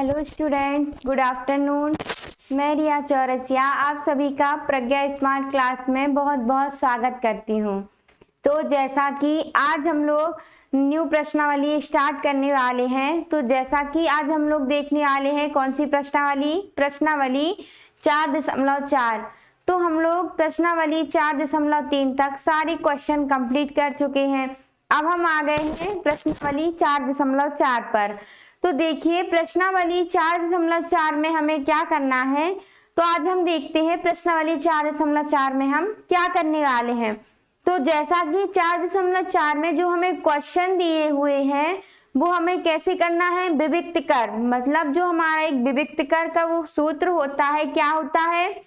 Hello students, good afternoon. मैं रिया चौरसिया आप सभी का प्रज्ञा स्मार्ट क्लास में बहुत बहुत स्वागत करती हूँ। तो जैसा कि आज हम लोग न्यू प्रश्नावली स्टार्ट करने वाले हैं, तो जैसा कि आज हम लोग देखने वाले हैं कौन सी प्रश्नावली 4.4। तो हम लोग प्रश्नावली 4.3 तक सारे क्वेश्चन कंप्लीट कर चुके हैं। अब हम आ गए हैं प्रश्नावली 4.4 पर। तो देखिए प्रश्नावली 4.4 में हमें क्या करना है, तो आज हम देखते हैं प्रश्नावली 4.4 में हम क्या करने वाले हैं। तो जैसा कि 4.4 में जो हमें क्वेश्चन दिए हुए हैं वो हमें कैसे करना है, विविक्त कर, मतलब जो हमारा एक विविक्त कर का वो सूत्र होता है, क्या होता है,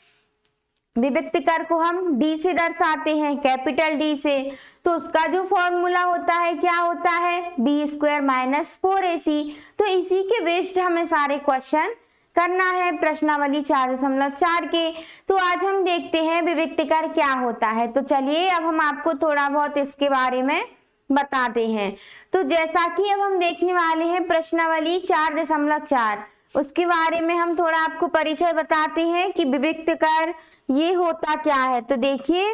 विविक्त कर को हम डी से दर्शाते हैं, कैपिटल डी से। तो उसका जो फॉर्मूला होता है क्या होता है, बी स्क्वायर माइनस 4ac। तो इसी के बेस्ड हमें सारे क्वेश्चन करना है प्रश्नावली 4.4 के। तो आज हम देखते हैं विविक्त कर क्या होता है। तो चलिए अब हम आपको थोड़ा बहुत इसके बारे में बताते हैं। तो जैसा कि अब हम देखने वाले हैं प्रश्नावली 4.4, उसके बारे में हम थोड़ा आपको परिचय बताते हैं कि विविक्त कर ये होता क्या है। तो देखिए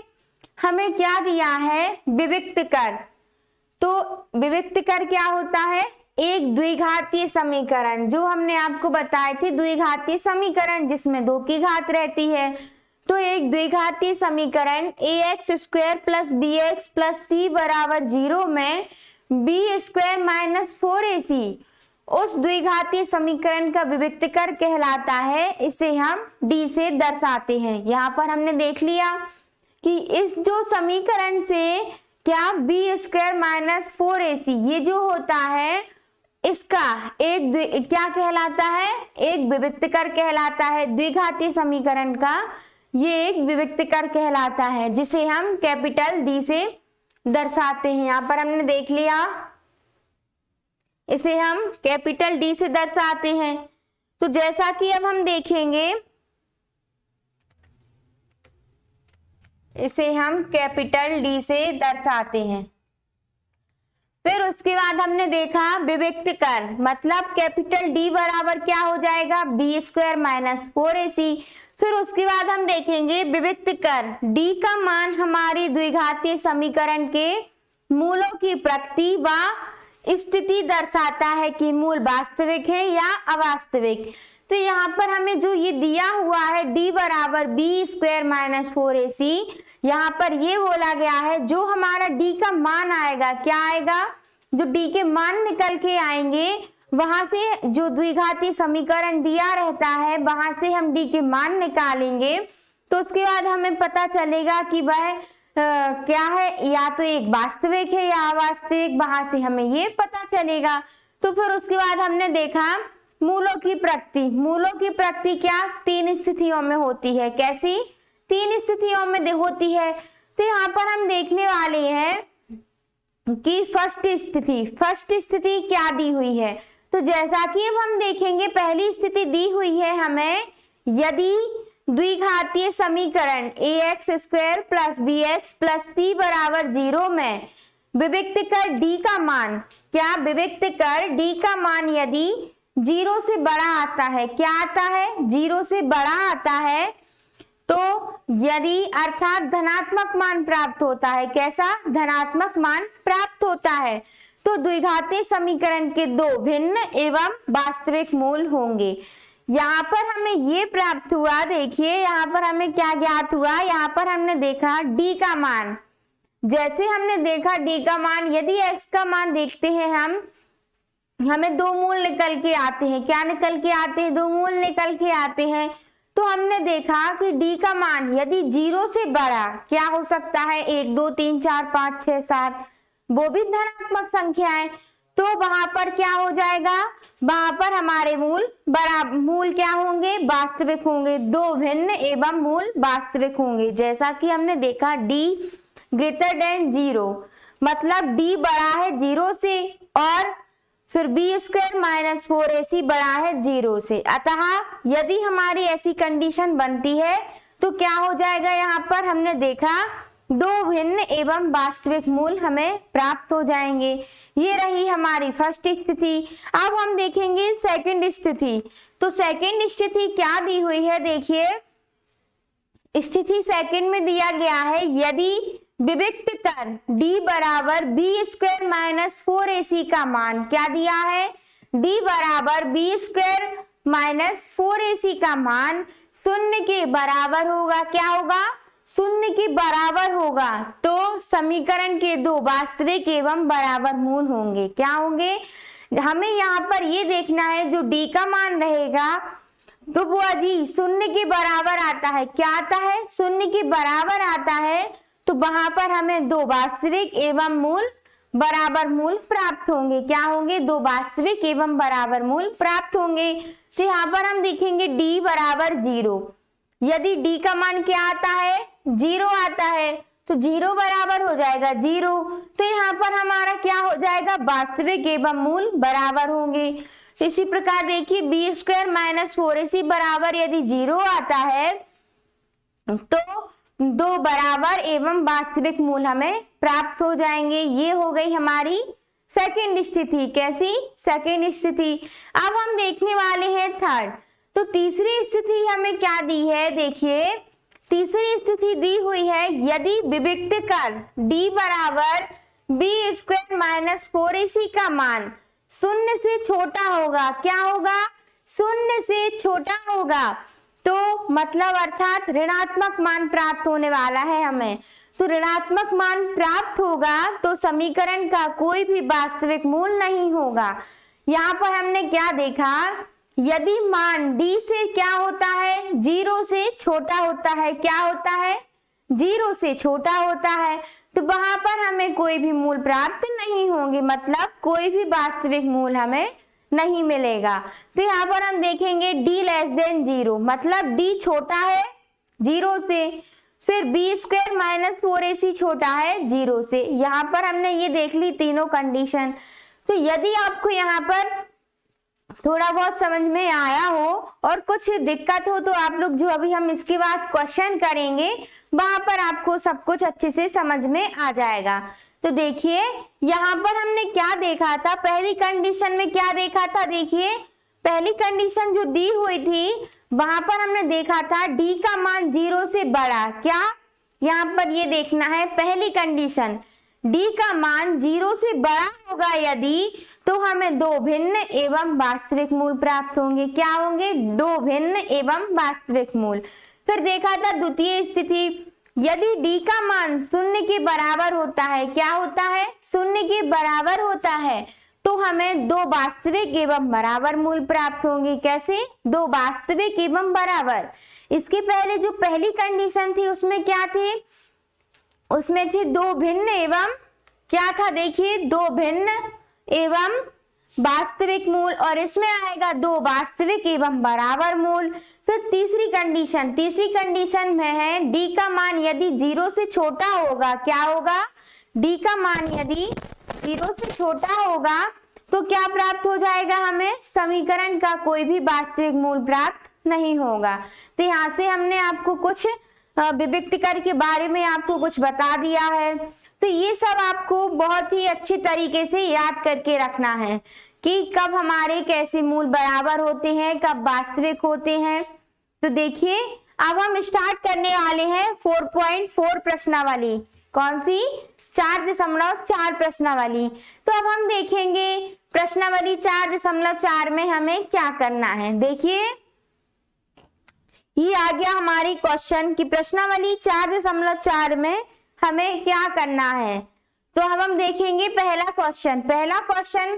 हमें क्या दिया है, विविक्त कर। तो विविक्त कर क्या होता है, एक द्विघातीय समीकरण, जो हमने आपको बताए थे द्विघातीय समीकरण जिसमें 2 की घात रहती है। तो एक द्विघातीय समीकरण ax square plus bx plus c बराबर 0 में b स्क्वायर माइनस 4ac उस द्विघातीय समीकरण का विविक्त कर कहलाता है। इसे हम d से दर्शाते हैं। यहाँ पर हमने देख लिया कि इस जो समीकरण से क्या b स्क्वायर माइनस 4ac ये जो होता है इसका एक क्या कहलाता है, एक विविक्त कर कहलाता है। द्विघातीय समीकरण का ये एक विविक्त कर कहलाता है जिसे हम कैपिटल D से दर्शाते हैं। यहाँ पर हमने देख लिया, इसे हम कैपिटल D से दर्शाते हैं। तो जैसा कि अब हम देखेंगे, इसे हम कैपिटल D से दर्शाते हैं। फिर उसके बाद हमने देखा विविक्त कर, मतलब कैपिटल D बराबर क्या हो जाएगा, बी स्क्वायर माइनस 4ac। फिर उसके बाद हम देखेंगे विविक्त कर D का मान हमारी द्विघातीय समीकरण के मूलों की प्रकृति व स्थिति दर्शाता है कि मूल वास्तविक है या अवास्तविक। तो यहाँ पर हमें जो ये दिया हुआ है d बराबर बी स्क्वायर माइनस 4ac, यहाँ पर ये बोला गया है जो हमारा d का मान आएगा, क्या आएगा, जो d के मान निकल के आएंगे वहां से जो द्विघातीय समीकरण दिया रहता है वहां से हम d के मान निकालेंगे। तो उसके बाद हमें पता चलेगा कि वह क्या है, या तो एक वास्तविक है या अवास्तविक, वहां से हमें ये पता चलेगा। तो फिर उसके बाद हमने देखा मूलों की प्रकृति। मूलों की प्रकृति क्या 3 स्थितियों में होती है, कैसी 3 स्थितियों में होती है। तो यहाँ पर हम देखने वाले हैं कि फर्स्ट स्थिति क्या दी हुई है। तो जैसा कि अब हम देखेंगे पहली स्थिति दी हुई है हमें, यदि द्विघातीय समीकरण ax square plus bx plus c बराबर 0 में विविक्त कर d का मान, क्या विविक्त कर d का मान यदि 0 से बड़ा आता है, क्या आता है, 0 से बड़ा आता है, तो यदि अर्थात धनात्मक मान प्राप्त होता है, कैसा, धनात्मक मान प्राप्त होता है, तो द्विघातीय समीकरण के 2 भिन्न एवं वास्तविक मूल होंगे। यहाँ पर हमें ये प्राप्त हुआ, देखिए यहाँ पर हमें क्या ज्ञात हुआ, यहाँ पर हमने देखा d का मान, जैसे हमने देखा d का मान, यदि x का मान देखते हैं हम, हमें 2 मूल निकल के आते हैं, क्या निकल के आते हैं, 2 मूल निकल के आते हैं। तो हमने देखा कि d का मान यदि 0 से बड़ा क्या हो सकता है, 1 2 3 4 5 6 7, वो भी धनात्मक संख्याएं, तो वहां पर क्या हो जाएगा, वहां पर हमारे मूल क्या होंगे, वास्तविक होंगे, 2 भिन्न एवं मूल वास्तविक होंगे। जैसा कि हमने देखा d ग्रेटर देन 0, मतलब d बड़ा है 0 से, और फिर बी स्क्वायर माइनस 4ac बड़ा है 0 से। अतः यदि हमारी ऐसी कंडीशन बनती है तो क्या हो जाएगा, यहाँ पर हमने देखा दो भिन्न एवं वास्तविक मूल हमें प्राप्त हो जाएंगे। ये रही हमारी फर्स्ट स्थिति। अब हम देखेंगे सेकंड स्थिति। तो सेकंड स्थिति क्या दी हुई है, देखिए स्थिति सेकंड में दिया गया है, यदि विविक्त कर d बराबर बी स्क्वायर माइनस 4ac का मान, क्या दिया है, d बराबर बी स्क्वायर माइनस 4ac का मान शून्य के बराबर होगा। क्या होगा, शून्य के बराबर होगा। तो समीकरण के दो वास्तविक एवं बराबर मूल होंगे। क्या होंगे, हमें यहाँ पर ये देखना है जो d का मान रहेगा तो वो यदि शून्य के बराबर आता है, क्या आता है, शून्य के बराबर आता है, तो वहां पर हमें दो वास्तविक एवं मूल बराबर मूल प्राप्त होंगे। क्या होंगे, दो वास्तविक एवं बराबर मूल प्राप्त होंगे। तो यहाँ पर हम देखेंगे d बराबर 0। यदि d का मान क्या आता है, 0 आता है, तो 0 बराबर हो जाएगा 0। तो यहाँ पर हमारा क्या हो जाएगा, वास्तविक एवं मूल बराबर होंगे। इसी प्रकार देखिए बी स्क्वायर माइनस 4ac बराबर यदि 0 आता है तो दो बराबर एवं वास्तविक मूल हमें प्राप्त हो जाएंगे। ये हो गई हमारी सेकंड स्थिति। कैसी, सेकंड स्थिति। अब हम देखने वाले हैं थर्ड। तो तीसरी स्थिति हमें क्या दी है, देखिए तीसरी स्थिति दी हुई है, यदि विविक्त कर d बराबर बी स्क्वायर माइनस 4ac का मान शून्य से छोटा होगा। क्या होगा, शून्य से छोटा होगा। तो मतलब अर्थात ऋणात्मक मान प्राप्त होने वाला है हमें। तो ऋणात्मक मान प्राप्त होगा तो समीकरण का कोई भी वास्तविक मूल नहीं होगा। यहाँ पर हमने क्या देखा, यदि मान d से क्या होता है, 0 से छोटा होता है। क्या होता है, 0 से छोटा होता है, तो वहां पर हमें कोई भी मूल प्राप्त नहीं होंगे, मतलब कोई भी वास्तविक मूल हमें नहीं मिलेगा। तो यहाँ पर हम देखेंगे d लेस देन 0, मतलब d छोटा है 0 से, फिर बी स्क्वायर माइनस 4ac छोटा है 0 से। यहाँ पर हमने ये देख ली तीनों कंडीशन। तो यदि आपको यहाँ पर थोड़ा बहुत समझ में आया हो और कुछ दिक्कत हो तो आप लोग जो अभी हम इसके बाद क्वेश्चन करेंगे वहां पर आपको सब कुछ अच्छे से समझ में आ जाएगा। तो देखिए यहाँ पर हमने क्या देखा था, पहली कंडीशन में क्या देखा था, देखिए पहली कंडीशन जो दी हुई थी वहां पर हमने देखा था d का मान 0 से बड़ा। क्या, यहाँ पर ये देखना है पहली कंडीशन, d का मान 0 से बड़ा होगा यदि, तो हमें दो भिन्न एवं वास्तविक मूल प्राप्त होंगे। क्या होंगे, दो भिन्न एवं वास्तविक मूल। फिर देखा था द्वितीय स्थिति, यदि d का मान शून्य के बराबर होता है। क्या होता है, शून्य के बराबर होता है, तो हमें दो वास्तविक एवं बराबर मूल प्राप्त होंगे। कैसे, दो वास्तविक एवं बराबर। इसके पहले जो पहली कंडीशन थी उसमें क्या थे, उसमें थी दो भिन्न एवं क्या था, देखिए दो भिन्न एवं वास्तविक मूल, और इसमें आएगा दो वास्तविक एवं बराबर मूल। फिर तीसरी कंडीशन में है d का मान यदि 0 से छोटा होगा। क्या होगा, d का मान यदि 0 से छोटा होगा तो क्या प्राप्त हो जाएगा, हमें समीकरण का कोई भी वास्तविक मूल प्राप्त नहीं होगा। तो यहाँ से हमने आपको कुछ विविक्त कर के बारे में आपको कुछ बता दिया है। तो ये सब आपको बहुत ही अच्छे तरीके से याद करके रखना है कि कब हमारे कैसे मूल बराबर होते हैं, कब वास्तविक होते हैं। तो देखिए अब हम स्टार्ट करने वाले हैं 4.4 प्रश्नावली। कौन सी, 4.4 प्रश्नावली। तो अब हम देखेंगे प्रश्नावली 4.4 में हमें क्या करना है। देखिए ये आ गया हमारी क्वेश्चन की प्रश्नावली 4.4 में हमें क्या करना है। तो अब हम देखेंगे पहला क्वेश्चन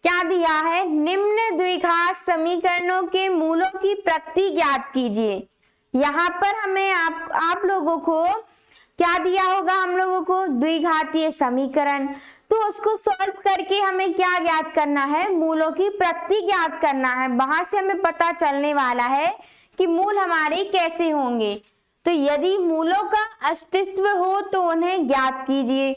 क्या दिया है, निम्न द्विघात समीकरणों के मूलों की प्रकृति ज्ञात कीजिए। यहाँ पर हमें आप लोगों को क्या दिया होगा, हम लोगों को द्विघातीय समीकरण, तो उसको सॉल्व करके हमें क्या ज्ञात करना है, मूलों की प्रकृति ज्ञात करना है। वहां से हमें पता चलने वाला है कि मूल हमारे कैसे होंगे। तो यदि मूलों का अस्तित्व हो तो उन्हें ज्ञात कीजिए।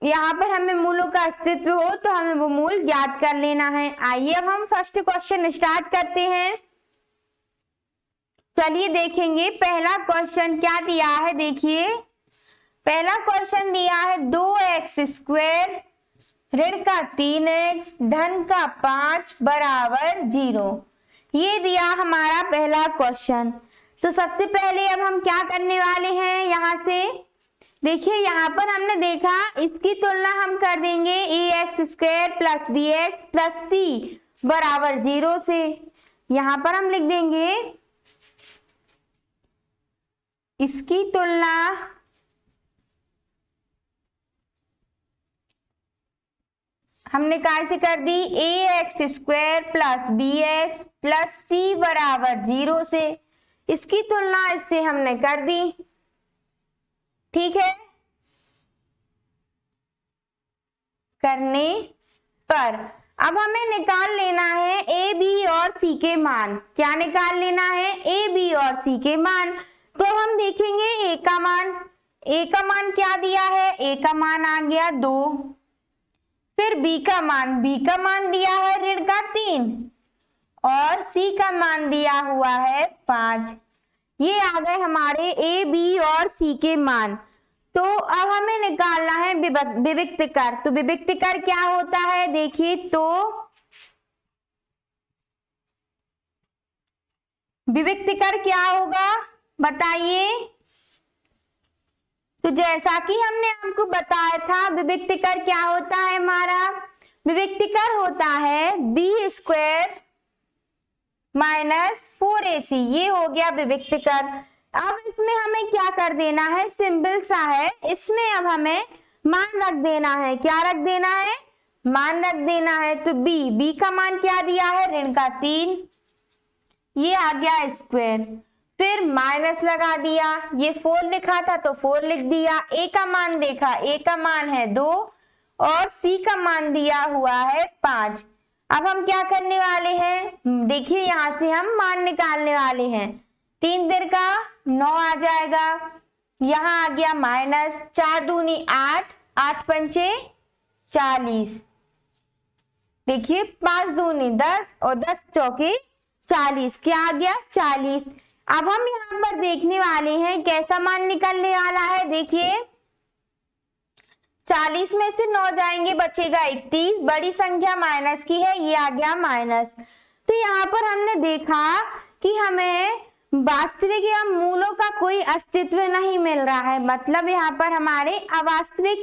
यहाँ पर हमें मूलों का अस्तित्व हो तो हमें वो मूल ज्ञात कर लेना है। आइए अब हम फर्स्ट क्वेश्चन स्टार्ट करते हैं। चलिए देखेंगे पहला क्वेश्चन क्या दिया है। देखिए पहला क्वेश्चन दिया है 2x² ऋण का 3x धन का 5 बराबर 0। ये दिया हमारा पहला क्वेश्चन। तो सबसे पहले अब हम क्या करने वाले हैं, यहाँ से देखिए यहाँ पर हमने देखा इसकी तुलना हम कर देंगे ax² plus bx plus c बराबर 0 से। यहाँ पर हम लिख देंगे इसकी तुलना हमने कैसे कर दी, ax² plus bx plus c बराबर 0 से। इसकी तुलना इससे हमने कर दी, ठीक है। करने पर अब हमें निकाल लेना है a, b और c के मान। क्या निकाल लेना है, a, b और c के मान। तो हम देखेंगे a का मान क्या दिया है, a का मान आ गया 2। फिर b का मान दिया है ऋण का 3 और c का मान दिया हुआ है 5। ये आ गए हमारे a, b और c के मान। तो अब हमें निकालना है विविक्त कर। तो विविक्त कर क्या होता है, देखिए तो विविक्त कर क्या होगा बताइए। तो जैसा कि हमने आपको बताया था विविक्त कर क्या होता है, हमारा विविक्त कर होता है b² माइनस 4ac। ये हो गया विविक्त कर। अब इसमें हमें क्या कर देना है, सिंपल सा है, इसमें अब हमें मान रख देना है। क्या रख देना है, मान रख देना है। तो b का मान क्या दिया है, ऋण का 3, ये आ गया स्क्वायर। फिर माइनस लगा दिया, ये 4 लिखा था तो 4 लिख दिया। a का मान देखा, a का मान है 2 और c का मान दिया हुआ है 5। अब हम क्या करने वाले हैं, देखिए यहाँ से हम मान निकालने वाले हैं। 3 देर का 9 आ जाएगा, यहाँ आ गया माइनस 4 दूनी 8, 8 पंचे 40। देखिए 5 दूनी 10 और 10 चौके 40। क्या आ गया 40। अब हम यहाँ पर देखने वाले हैं कैसा मान निकलने वाला है। देखिए 40 में से 9 जाएंगे बचेगा 31, बड़ी संख्या माइनस की है, ये आ गया माइनस। तो यहाँ पर हमने देखा कि हमें वास्तविक या मूलों का कोई अस्तित्व नहीं मिल रहा है, मतलब यहाँ पर हमारे अवास्तविक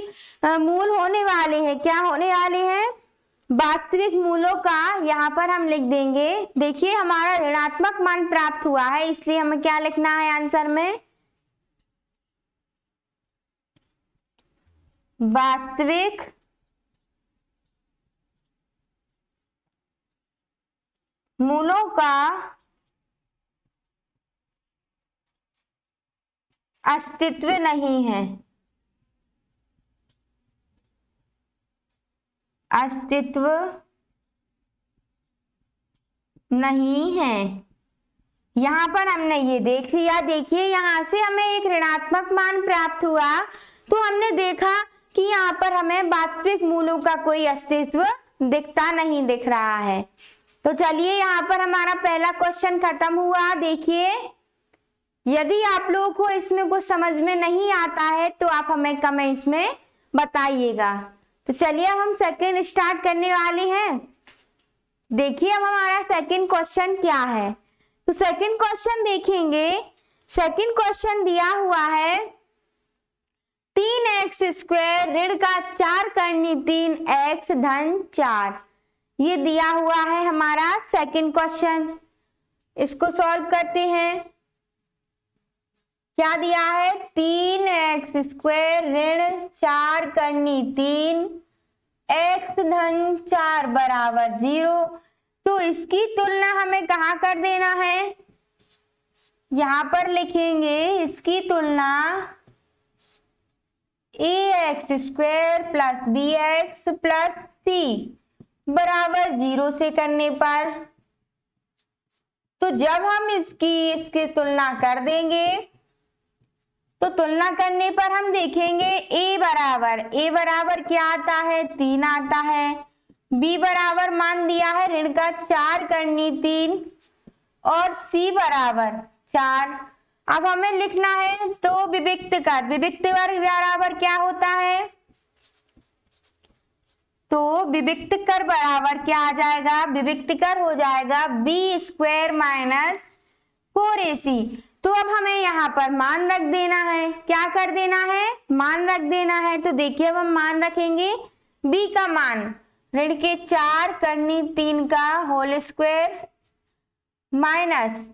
मूल होने वाले हैं। क्या होने वाले हैं, वास्तविक मूलों का यहाँ पर हम लिख देंगे। देखिए हमारा ऋणात्मक मान प्राप्त हुआ है, इसलिए हमें क्या लिखना है आंसर में, वास्तविक मूलों का अस्तित्व नहीं है, अस्तित्व नहीं है। यहाँ पर हमने ये देख लिया। देखिए यहाँ से हमें एक ऋणात्मक मान प्राप्त हुआ, तो हमने देखा कि यहाँ पर हमें वास्तविक मूलों का कोई अस्तित्व दिख रहा है। तो चलिए यहाँ पर हमारा पहला क्वेश्चन खत्म हुआ। देखिए यदि आप लोगों को इसमें कुछ समझ में नहीं आता है तो आप हमें कमेंट्स में बताइएगा। तो चलिए अब हम सेकंड स्टार्ट करने वाले हैं। देखिए अब हमारा सेकंड क्वेश्चन क्या है। तो सेकंड क्वेश्चन देखेंगे। सेकंड क्वेश्चन दिया हुआ है 3x² ऋण का 4 करनी 3x धन 4। ये दिया हुआ है हमारा सेकंड क्वेश्चन। इसको सॉल्व करते हैं। क्या दिया है, 3x² ऋण 4 करनी 3 x धन 4 बराबर 0। तो इसकी तुलना हमें कहाँ कर देना है, यहाँ पर लिखेंगे इसकी तुलना ax² plus bx plus c बराबर 0 से करने पर। तो जब हम इसकी तुलना कर देंगे तो तुलना करने पर हम देखेंगे a बराबर क्या आता है, 3 आता है। b बराबर मान दिया है ऋण का 4 करनी 3 और c बराबर 4। अब हमें लिखना है तो विविक्त कर, विविक्त वर्ग बराबर क्या होता है, तो विविक्त कर बराबर क्या आ जाएगा, विविक्त कर हो जाएगा बी स्क्वायर माइनस 4ac। तो अब हमें यहाँ पर मान रख देना है, क्या कर देना है, मान रख देना है। तो देखिए अब हम मान रखेंगे b का मान ऋण के 4 करनी 3 का होल स्क्वायर माइनस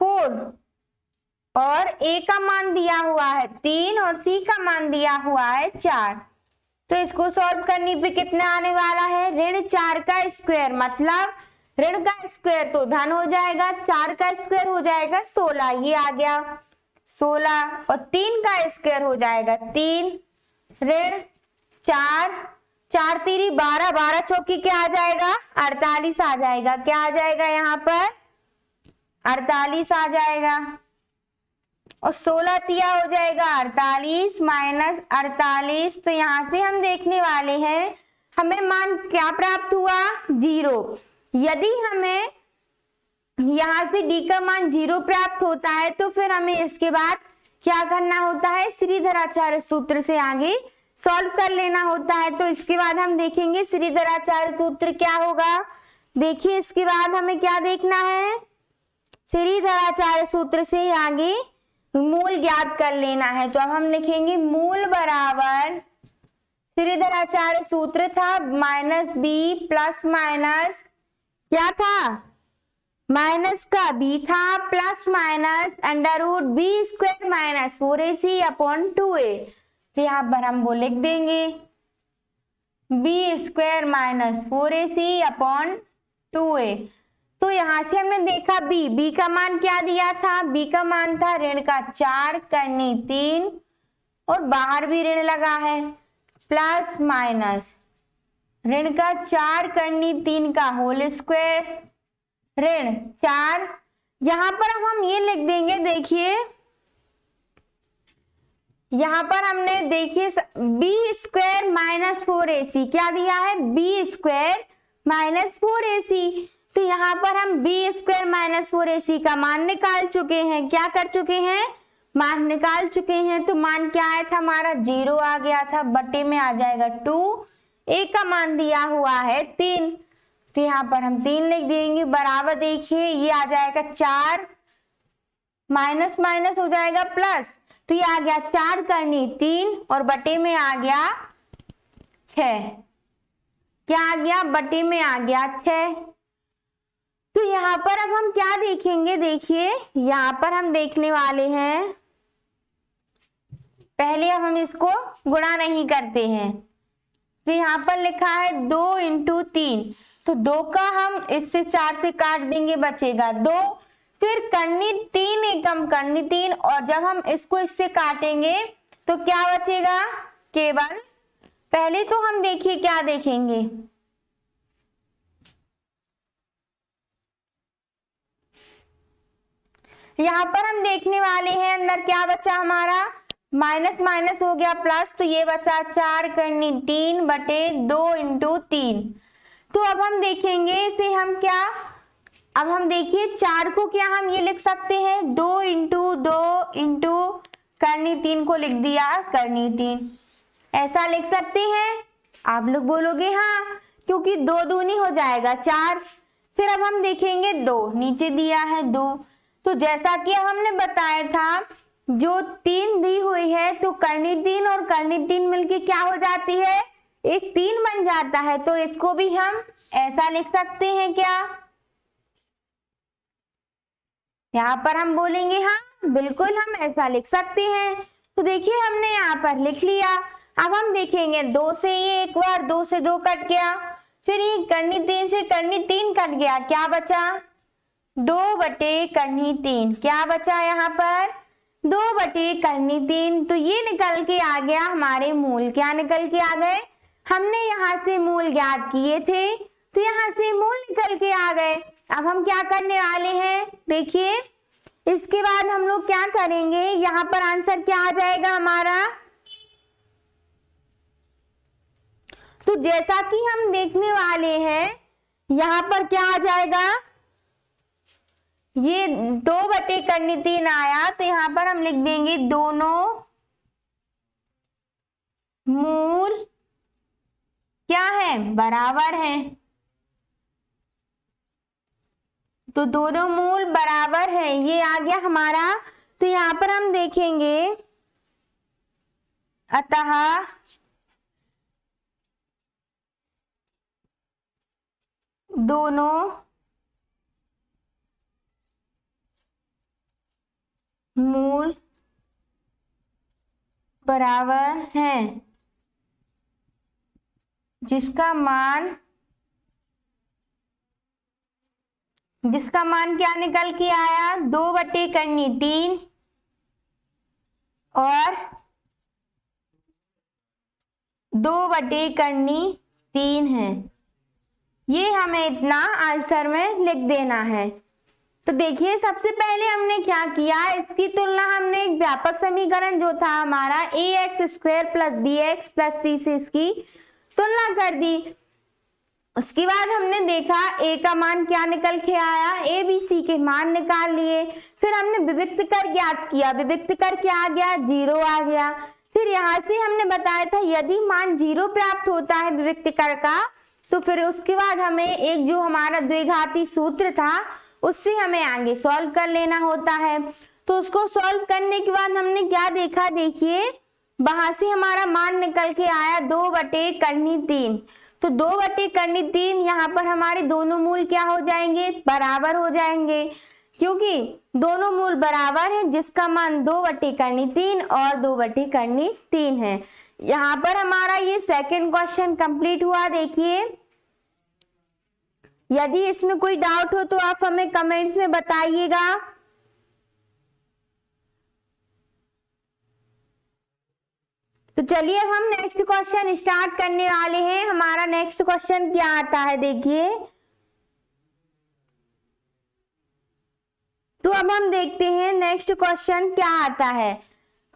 4 और a का मान दिया हुआ है 3 और c का मान दिया हुआ है 4। तो इसको सॉल्व करने पे कितना आने वाला है, ऋण 4 का स्क्वायर, मतलब ऋण का स्क्वायर तो धन हो जाएगा, 4 का स्क्वायर हो जाएगा 16, ये आ गया 16 और 3 का स्क्वायर हो जाएगा 3 ऋण 4, 4 3 12, 12 चौकी क्या आ जाएगा 48 आ जाएगा, क्या आ जाएगा यहाँ पर 48 आ जाएगा और 16 तिया हो जाएगा 48 माइनस 48। तो यहाँ से हम देखने वाले हैं हमें मान क्या प्राप्त हुआ 0। यदि हमें यहाँ से d का मान 0 प्राप्त होता है तो फिर हमें इसके बाद क्या करना होता है, श्रीधराचार्य सूत्र से आगे सॉल्व कर लेना होता है। तो इसके बाद हम देखेंगे श्रीधराचार्य सूत्र क्या होगा। देखिए इसके बाद हमें क्या देखना है, श्रीधराचार्य सूत्र से आगे मूल ज्ञात कर लेना है। तो अब हम लिखेंगे मूल बराबर श्रीधराचार्य सूत्र था माइनस बी प्लस माइनस क्या था, माइनस का b था plus minus under root b square minus 4ac upon 2a। तो यहाँ पर हम वो लिख देंगे B square minus 4ac upon 2a। तो यहाँ से हमने देखा b का मान क्या दिया था, b का मान था ऋण का 4 करनी 3 और बाहर भी ऋण लगा है प्लस माइनस ऋण का 4 करनी 3 का होल स्क्वायर ऋण 4। यहाँ पर अब हम ये लिख देंगे, देखिए यहाँ पर हमने देखिए बी स्क्वायर माइनस 4ac क्या दिया है, बी स्क्वायर माइनस 4ac। तो यहाँ पर हम बी स्क्वायर माइनस 4ac का मान निकाल चुके हैं, क्या कर चुके हैं, मान निकाल चुके हैं। तो मान क्या आया था हमारा 0 आ गया था, बटे में आ जाएगा 2, a का मान दिया हुआ है 3। तो यहाँ पर हम 3 लिख देंगे बराबर, देखिए ये आ जाएगा 4 माइनस माइनस हो जाएगा प्लस, तो ये आ गया 4 करनी 3 और बटे में आ गया 6, क्या आ गया बटे में आ गया 6। तो यहाँ पर अब हम क्या देखेंगे, देखिए यहाँ पर हम देखने वाले हैं, पहले अब हम इसको गुणा नहीं करते हैं। तो यहाँ पर लिखा है 2 × 3, तो 2 का हम इससे 4 से काट देंगे बचेगा 2, फिर करनी 3 एकम करनी 3 और जब हम इसको इससे काटेंगे तो क्या बचेगा, केवल पहले तो हम देखिए क्या देखेंगे, यहाँ पर हम देखने वाले हैं अंदर क्या बचा हमारा, माइनस माइनस हो गया प्लस, तो ये बचा 4 करनी 3 बटे 2 × 3। तो अब हम देखेंगे इसे हम क्या, अब हम देखिए 4 को क्या हम ये लिख सकते हैं 2 × 2 करनी 3 को लिख दिया करनी 3, ऐसा लिख सकते हैं। आप लोग बोलोगे हाँ, क्योंकि 2 दूनी हो जाएगा 4। फिर अब हम देखेंगे 2 नीचे दिया है 2, तो जैसा कि हमने बताया था जो 3 दी हुई है तो करनी 3 और करनी 3 मिलके क्या हो जाती है, एक 3 बन जाता है। तो इसको भी हम ऐसा लिख सकते हैं, क्या यहाँ पर हम बोलेंगे हाँ बिल्कुल हम ऐसा लिख सकते हैं। तो देखिए हमने यहाँ पर लिख लिया। अब हम देखेंगे 2 से ये एक बार 2 से 2 कट गया, फिर ये करनी 3 से करनी 3 कट गया, क्या बचा 2 बटे करनी 3, क्या बचा यहाँ पर 2 बटे करनी 3। तो ये निकल के आ गया हमारे मूल, क्या निकल के आ गए, हमने यहाँ से मूल ज्ञात किए थे तो यहाँ से मूल निकल के आ गए। अब हम क्या करने वाले हैं, देखिए इसके बाद हम लोग क्या करेंगे, यहाँ पर आंसर क्या आ जाएगा हमारा, तो जैसा कि हम देखने वाले हैं यहाँ पर क्या आ जाएगा, ये 2/3 आया, तो यहाँ पर हम लिख देंगे दोनों मूल क्या है, बराबर हैं। तो दोनों मूल बराबर हैं, ये आ गया हमारा। तो यहाँ पर हम देखेंगे अतः दोनों मूल बराबर हैं, जिसका मान क्या निकल के आया, 2/3 और 2/3 है। ये हमें इतना आंसर में लिख देना है। तो देखिए सबसे पहले हमने क्या किया, इसकी तुलना हमने एक व्यापक समीकरण जो था हमारा ax² + bx + c से इसकी तुलना कर दी। उसके बाद हमने देखा a का मान क्या निकल के आया, a b c के मान निकाल लिए। फिर हमने विविक्त कर ज्ञात किया, विविक्त कर क्या आ गया, 0 आ गया। फिर यहाँ से हमने बताया था यदि मान 0 प्राप्त होता है विविक्त कर का, तो फिर उसके बाद हमें एक जो हमारा द्विघाती सूत्र था उससे हमें आगे सॉल्व कर लेना होता है। तो उसको सॉल्व करने के बाद हमने क्या देखा, देखिए वहां से हमारा मान निकल के आया 2/3। तो 2/3 यहाँ पर हमारे दोनों मूल क्या हो जाएंगे, बराबर हो जाएंगे, क्योंकि दोनों मूल बराबर हैं, जिसका मान 2/3 और 2/3 है। यहाँ पर हमारा ये सेकंड क्वेश्चन कंप्लीट हुआ। देखिए यदि इसमें कोई डाउट हो तो आप हमें कमेंट्स में बताइएगा। तो चलिए अब हम नेक्स्ट क्वेश्चन स्टार्ट करने वाले हैं। हमारा नेक्स्ट क्वेश्चन क्या आता है, देखिए तो अब हम देखते हैं नेक्स्ट क्वेश्चन क्या आता है।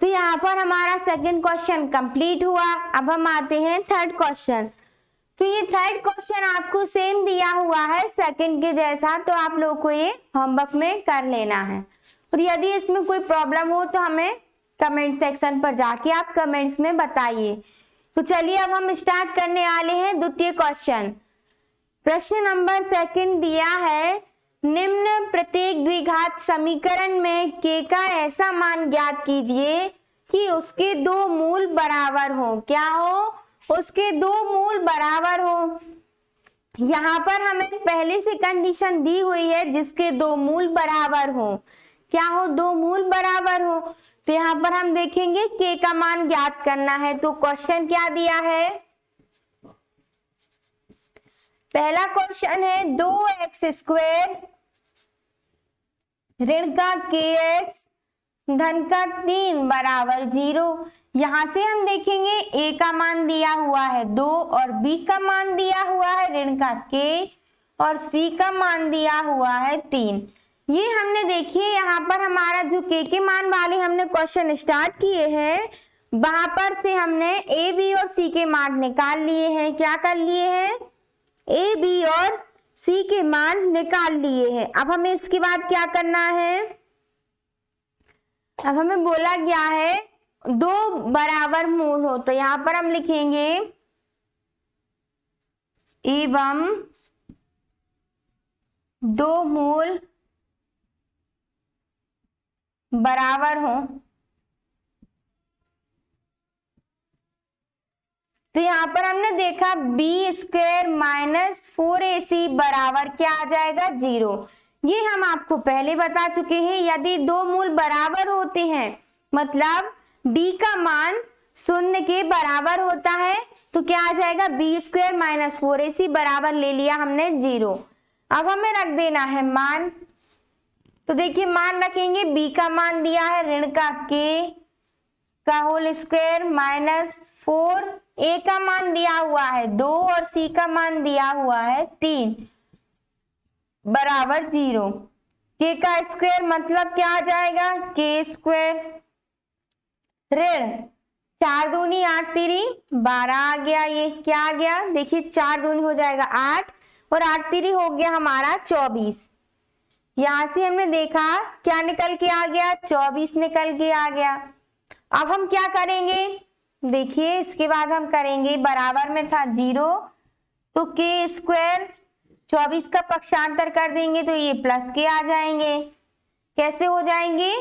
तो यहाँ पर हमारा सेकंड क्वेश्चन कंप्लीट हुआ। अब हम आते हैं थर्ड क्वेश्चन। तो ये थर्ड क्वेश्चन आपको सेम दिया हुआ है सेकंड के जैसा, तो आप लोगों को ये होमवर्क में कर लेना है। और यदि इसमें कोई प्रॉब्लम हो तो हमें कमेंट सेक्शन पर जाके आप कमेंट्स में बताइए। तो चलिए अब हम स्टार्ट करने वाले हैं द्वितीय क्वेश्चन। प्रश्न नंबर सेकंड दिया है, निम्न प्रत्येक द्विघात समीकरण में k का ऐसा मान ज्ञात कीजिए कि उसके दो मूल बराबर हो। क्या हो, उसके दो मूल बराबर हो। यहाँ पर हमें पहले से कंडीशन दी हुई है जिसके दो मूल बराबर हो। क्या हो, दो मूल बराबर हो। तो यहाँ पर हम देखेंगे k का मान ज्ञात करना है। तो क्वेश्चन क्या दिया है, पहला क्वेश्चन है 2x² ऋण का kx धन का 3 बराबर 0। यहाँ से हम देखेंगे a का मान दिया हुआ है 2 और b का मान दिया हुआ है ऋण का k और c का मान दिया हुआ है 3। ये हमने देखिए यहाँ पर हमारा जो k के मान वाले हमने क्वेश्चन स्टार्ट किए हैं, वहां पर से हमने a b और c के मान निकाल लिए हैं। क्या कर लिए हैं, a b और c के मान निकाल लिए हैं। अब हमें इसके बाद क्या करना है, अब हमें बोला गया है दो बराबर मूल हो। तो यहाँ पर हम लिखेंगे एवं दो मूल बराबर हो। तो यहाँ पर हमने देखा b² - 4ac बराबर क्या आ जाएगा, 0। ये हम आपको पहले बता चुके हैं। यदि दो मूल बराबर होते हैं मतलब d का मान 0 के बराबर होता है तो क्या आ जाएगा, b² - 4ac बराबर ले लिया हमने 0। अब हमें रख देना है मान। तो देखिए मान रखेंगे, b का मान दिया है ऋण का k का होल स्क्वायर -4, a का मान दिया हुआ है 2 और c का मान दिया हुआ है 3 बराबर 0। k का स्क्वायर मतलब क्या आ जाएगा, k² ऋण 4 दूनी 8 तिरी 12 आ गया। ये क्या आ गया, देखिए 4 दूनी हो जाएगा 8 और 8 तिरी हो गया हमारा 24। यहां से हमने देखा क्या निकल के आ गया, 24 निकल के आ गया। अब हम क्या करेंगे, देखिए इसके बाद हम करेंगे, बराबर में था 0 तो के स्क्वायर 24 का पक्षांतर कर देंगे तो ये प्लस के आ जाएंगे। कैसे हो जाएंगे,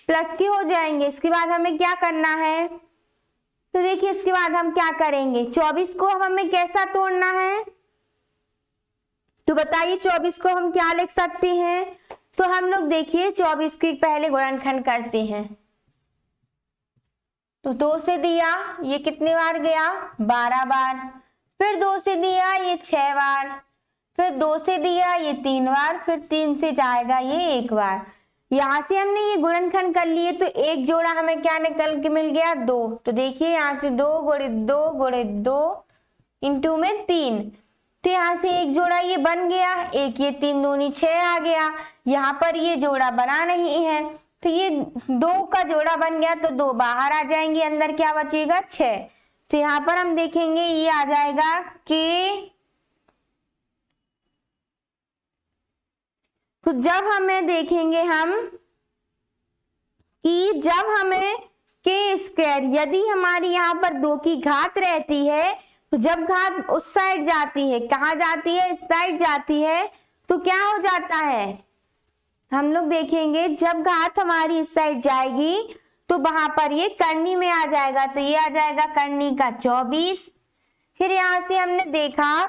प्लस के हो जाएंगे। इसके बाद हमें क्या करना है, तो देखिए इसके बाद हम क्या करेंगे, 24 को हमें कैसा तोड़ना है, तो बताइए 24 को हम क्या लिख सकते हैं। तो हम लोग देखिए 24 के पहले गुणनखंड करते हैं। तो 2 से दिया, ये कितने बार गया, 12 बार। फिर 2 से दिया, ये 6 बार। फिर 2 से दिया, ये 3 बार। फिर 3 से जाएगा ये 1 बार। यहां से हमने ये गुणनखंड कर लिए तो एक जोड़ा हमें क्या निकल के मिल गया, 2। तो देखिए यहाँ से 2 गुणे 2 गुणे 2 इंटू में 3, तो यहाँ से एक जोड़ा ये बन गया, एक ये 3 दूनी 6 आ गया। यहाँ पर ये जोड़ा बना नहीं है तो ये 2 का जोड़ा बन गया तो 2 बाहर आ जाएंगे, अंदर क्या बचेगा 6। तो यहाँ पर हम देखेंगे ये आ जाएगा के। तो जब हमें देखेंगे हम कि जब हमें के स्क्वायर, यदि हमारी यहाँ पर 2 की घात रहती है तो जब घात उस साइड जाती है, कहाँ जाती है, इस साइड जाती है, तो क्या हो जाता है, हम लोग देखेंगे जब घात हमारी इस साइड जाएगी तो वहां पर ये करनी में आ जाएगा, तो ये आ जाएगा करनी का 24। फिर यहां से हमने देखा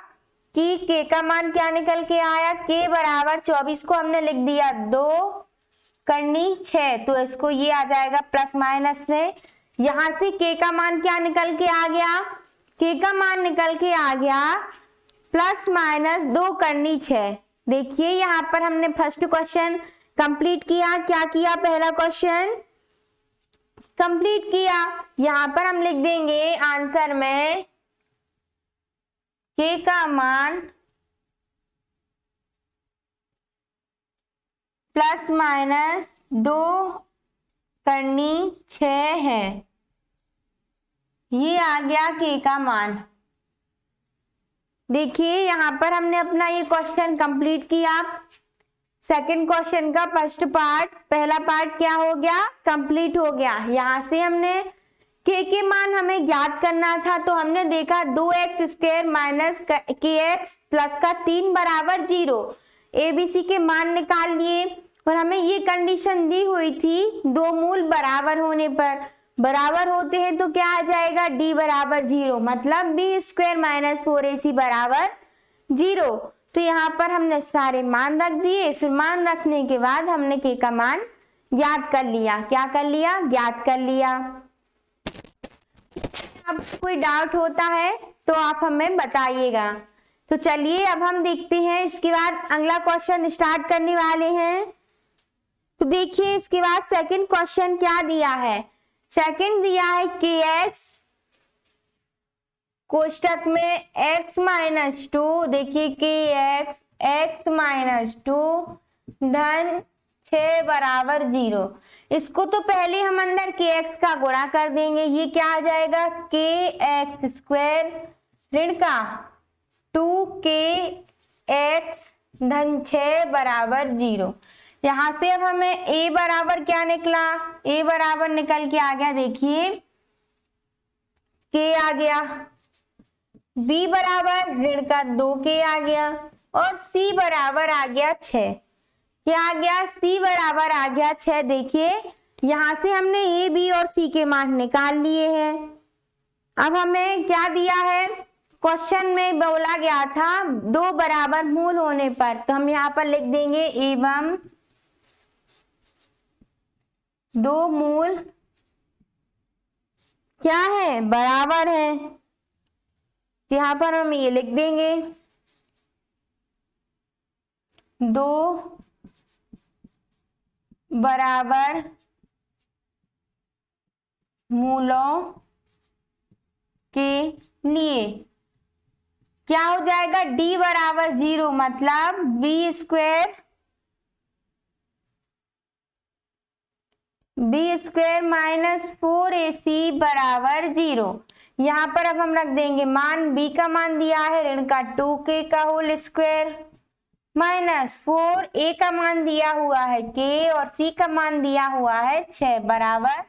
कि के का मान क्या निकल के आया, के बराबर 24 को हमने लिख दिया 2 करनी 6, तो इसको ये आ जाएगा प्लस माइनस में। यहां से के का मान क्या निकल के आ गया, के का मान निकल के आ गया प्लस माइनस 2 करनी 6। देखिए यहाँ पर हमने फर्स्ट क्वेश्चन कंप्लीट किया। क्या किया, पहला क्वेश्चन कंप्लीट किया। यहाँ पर हम लिख देंगे आंसर में के का मान प्लस माइनस 2 करनी 6 है। ये आ गया के का मान। देखिए यहाँ पर हमने अपना ये क्वेश्चन कंप्लीट किया। सेकंड क्वेश्चन का फर्स्ट पार्ट, पहला पार्ट क्या हो गया, कंप्लीट हो गया। यहाँ से हमने के मान हमें ज्ञात करना था तो हमने देखा 2x स्क्वायर माइनस के एक्स प्लस का 3 बराबर 0, एबीसी के मान निकाल लिए। और हमें ये कंडीशन दी हुई थी 2 मूल बराबर होने पर, बराबर होते हैं तो क्या आ जाएगा, d बराबर 0, मतलब b स्क्वायर माइनस 4ac बराबर 0। तो यहाँ पर हमने सारे मान रख दिए। फिर मान रखने के बाद हमने के का मान ज्ञात कर लिया। क्या कर लिया, ज्ञात कर लिया। अब कोई डाउट होता है तो आप हमें बताइएगा। तो चलिए अब हम देखते हैं, इसके बाद अगला क्वेश्चन स्टार्ट करने वाले हैं। तो देखिए इसके बाद सेकंड क्वेश्चन क्या दिया है, सेकंड दिया है कि x कोष्टक में x माइनस 2, देखिए कि x माइनस 2 धन 6 बराबर 0। इसको तो पहले हम अंदर के x का गुणा कर देंगे, ये क्या आ जाएगा के एक्स स्क्वायर ऋण का 2k x धन 6 बराबर 0। यहाँ से अब हमें a बराबर क्या निकला, a बराबर निकल के आ गया, देखिए k आ गया, b बराबर ऋण का 2k आ गया और c बराबर आ गया 6। क्या आ गया, c बराबर आ गया 6। देखिए यहाँ से हमने a, b और c के मान निकाल लिए हैं। अब हमें क्या दिया है, क्वेश्चन में बोला गया था 2 बराबर मूल होने पर, तो हम यहाँ पर लिख देंगे एवं 2 मूल क्या है, बराबर है। तो यहाँ पर हम ये लिख देंगे 2 बराबर मूलों के लिए क्या हो जाएगा, d बराबर 0, मतलब b स्क्वायर माइनस 4ac बराबर 0। यहाँ पर अब हम रख देंगे मान, b का मान दिया है ऋण का 2k का होल स्क्वायर -4, ए का मान दिया हुआ है k और c का मान दिया हुआ है 6 बराबर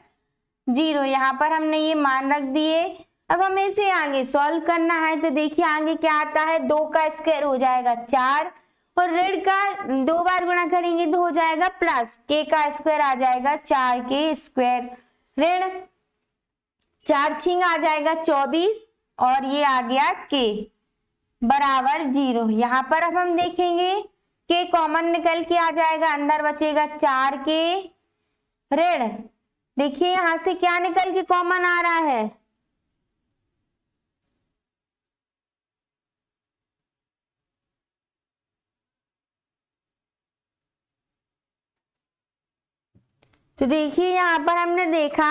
0। यहाँ पर हमने ये मान रख दिए। अब हमें इसे आगे सॉल्व करना है तो देखिए आगे क्या आता है, 2 का स्क्वायर हो जाएगा 4 और ऋण का 2 बार गुणा करेंगे तो हो जाएगा प्लस, k का स्क्वायर आ जाएगा 4k स्क्वायर, ऋण 4 छिंग आ जाएगा 24 और ये आ गया k बराबर 0। यहाँ पर अब हम देखेंगे k कॉमन निकल के आ जाएगा, अंदर बचेगा 4k, ऋण देखिए यहाँ से क्या निकल के कॉमन आ रहा है, तो देखिए यहाँ पर हमने देखा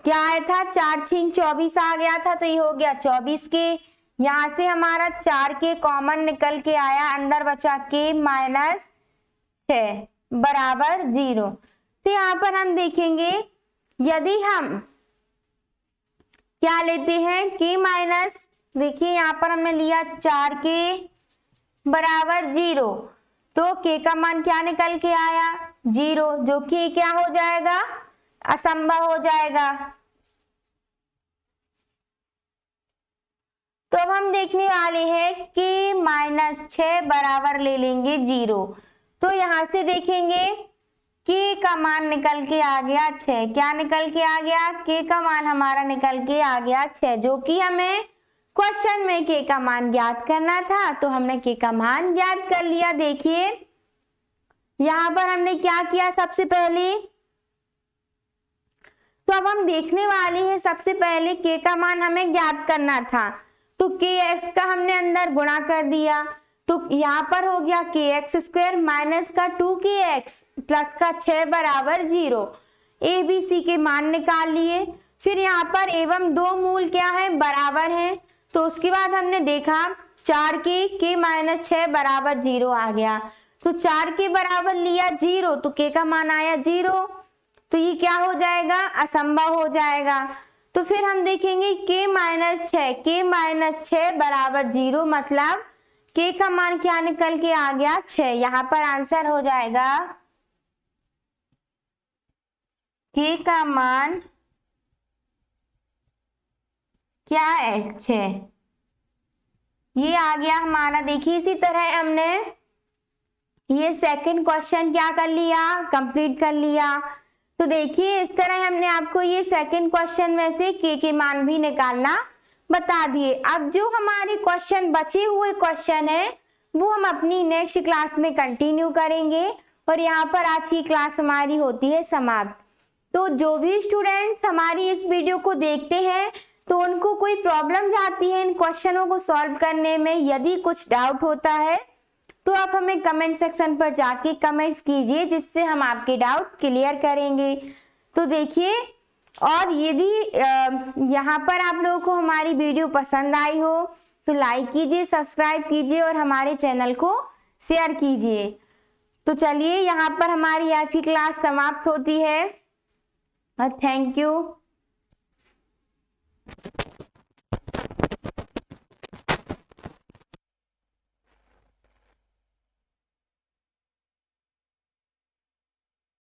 क्या आया था, 4 छिंग 24 आ गया था तो ये हो गया 24 के। यहाँ से हमारा 4 के कॉमन निकल के आया, अंदर बचा के -6 बराबर 0। तो यहाँ पर हम देखेंगे यदि हम क्या लेते हैं k माइनस, देखिए यहाँ पर हमने लिया 4k बराबर 0 तो k का मान क्या निकल के आया 0, जो कि क्या हो जाएगा, असंभव हो जाएगा। तो अब हम देखने वाले हैं कि -6 बराबर ले लेंगे 0। तो यहां से देखेंगे k का मान निकल के आ गया 6, क्या निकल के आ गया, k का मान हमारा निकल के आ गया 6, जो कि हमें क्वेश्चन में k का मान ज्ञात करना था तो हमने k का मान ज्ञात कर लिया। देखिए यहां पर हमने क्या किया, सबसे पहले तो अब हम देखने वाले हैं, सबसे पहले k का मान हमें ज्ञात करना था तो kx का हमने अंदर गुणा कर दिया तो यहाँ पर हो गया kx स्क्वायर माइनस का 2kx प्लस का 6 बराबर 0। a b c के मान निकाल लिए। फिर यहाँ पर एवं दो मूल क्या है, बराबर हैं, तो उसके बाद हमने देखा 4k माइनस 6 बराबर 0 आ गया तो 4 के बराबर लिया 0 तो k का मान आया 0, तो ये क्या हो जाएगा, असंभव हो जाएगा। तो फिर हम देखेंगे k माइनस 6 बराबर 0, मतलब k का मान क्या निकल के आ गया 6। यहाँ पर आंसर हो जाएगा k का मान क्या है 6, ये आ गया हमारा। देखिए इसी तरह हमने ये सेकंड क्वेश्चन क्या कर लिया, कंप्लीट कर लिया। तो देखिए इस तरह हमने आपको ये सेकंड क्वेश्चन में से k के मान भी निकालना बता दिए। अब जो हमारे क्वेश्चन बचे हुए क्वेश्चन है वो हम अपनी नेक्स्ट क्लास में कंटिन्यू करेंगे और यहाँ पर आज की क्लास हमारी होती है समाप्त। तो जो भी स्टूडेंट्स हमारी इस वीडियो को देखते हैं तो उनको कोई प्रॉब्लम आती है इन क्वेश्चनों को सॉल्व करने में, यदि कुछ डाउट होता है तो आप हमें कमेंट सेक्शन पर जाके कमेंट्स कीजिए, जिससे हम आपके डाउट क्लियर करेंगे। तो देखिए, और यदि यहाँ पर आप लोगों को हमारी वीडियो पसंद आई हो तो लाइक कीजिए, सब्सक्राइब कीजिए और हमारे चैनल को शेयर कीजिए। तो चलिए यहाँ पर हमारी आज की क्लास समाप्त होती है। Thank you.